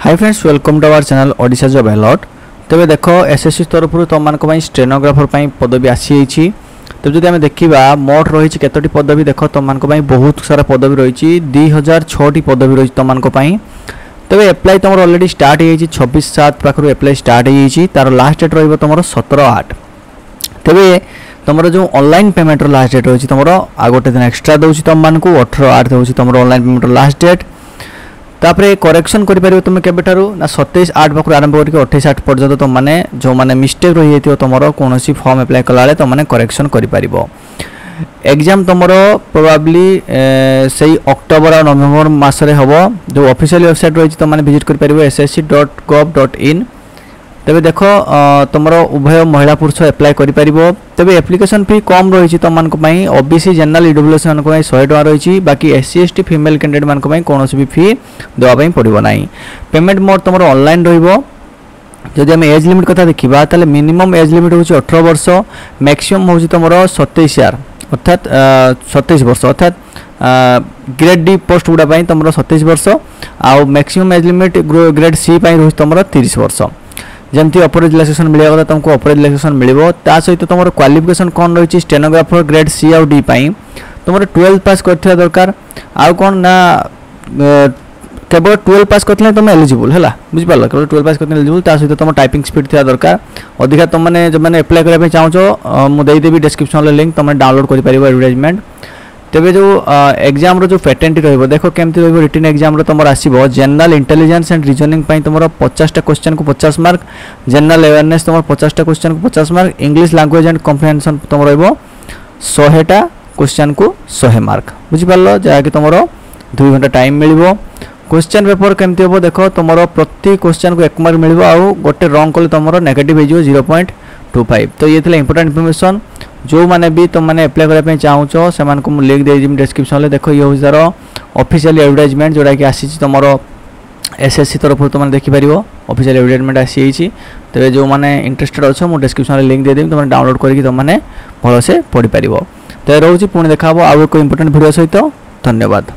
Hi friends welcome to our channel Odisha job alert. तेज देख SSC तरफ तुम मान स्टेनोग्राफर पदवी आसी। तब जब आम देखा मोट रही कतोटी पदवी देख तुम मान बहुत सारा पदवी रही 2006 पदवी रही तुम मान। तब एप्लाई तुम अलरेडी स्टार्ट हो 26/7 पाखु एप्लाई स्टार्ट हो तार लास्ट डेट रही तुम 17/8। तेज तुम जो ऑनलाइन पेमेंट लास्ट डेट रही तुम आ गोटे दिन एक्सट्रा दूसरी तुम मान 18/8 दूसरी तुम ऑनलाइन पेमेंट लास्ट डेट। तापर करेक्शन कर तुम के ना 27/8 पाखु आरंभ करके 28/8 पर्यटन तुम मैंने जो मैंने मिस्टेक रही है तुम कौन फॉर्म एप्लाई कला तुम मैंने करेक्शन कर एग्जाम तुम प्रोबाब्ली से अक्टोबर और नवेम्बर मसरे हम जो ऑफिशियल वेबसाइट रही तुम मैंने विजिट कर ssc.gov.in। तेज देख तुम उभय महिला पुरुष एप्लाई कर तेज एप्लिकेशन फी कम रही तुम मानी ओबीसी जनरल ईडब्ल्यूएस मान 100 टका रही। बाकी SC ST फीमेल कैंडिडेट मान कौन भी फी देवाई पड़ो ना। पेमेंट मोड तुम ऑनलाइन रही। आम एज लिमिट कथा देखा ताले मिनिमम एज लिमिट हूँ 18 वर्ष, मैक्सिमम हूँ तुम 27 ईयर अर्थात 27 वर्ष अर्थात ग्रेड डी पोस्ट गुड़ा तुम 27 वर्ष आउ maximum age limit grade C रही तुम 30 वर्ष। जमती अपर रिलैक्सेशन मिले कथा तुमको अपर रिलैक्सेशन मिले ता सहित तुम क्वालिफिकेशन कौन रही स्टेनोग्राफर ग्रेड सी आउ डी तुम 12 पास कर दरकार आउ कौन ना केवल 12 पास करते तुम एलिजिबल है बुझिपार केवल 12 पास करते एलिजिबल ता सहित तुम टाइपिंग स्पीड थी दरकार अधिका तुम मैंने जो मैंने एप्लाई करने चाहो मुझे डिस्क्रिप्शन लिंक तुम डाउनलोड कर एडवर्टाइजमेंट। तेज जो एग्जाम रो जो फैटेंटी रही देखो केमती रही रिटन एग्जाम तुम आसो जनरल इंटेलिजेंस एंड रिजनिंग तुम 50टा क्वेश्चन को 50 मार्क, जनरल अवेयरनेस तुम 50टा क्वेश्चन को 50 मार्क, इंग्लिश लैंग्वेज एंड कम्प्रिहेंशन तुम रो 100टा क्वेश्चन को 100 मार्क बुझिपार जहाँकि तुम 2 घंटा टाइम मिल। क्वेश्चन पेपर केमती हम देख तुम प्रति क्वेश्चन को 1 मार्क मिल आउ गोटे रंग कले तुम नेगेटिव हो 0.25। तो ये इंपोर्टेंट इनफॉरमेशन जो मैंने भी तुम मैंने एप्लाई करने चाहो से लिंक दे डिस्क्रिप्शन देख ये हूँ तार ऑफिशियल एडवर्टाइजमेंट जोड़ा कि आसी तुम एसएससी तरफ तुम देखिपार ऑफिशियल एडवर्टाइजमेंट आसी। तेज जो मैंने इंटरेस्टेड अच्छे मुझे डिस्क्रिप्शन लिंक देदेवी तुम डाउनलोड करके तुमने भलसे पढ़ी पार। तो रोचे पुणी देखा आउ एक इंपोर्टेंट वीडियो सहित। धन्यवाद।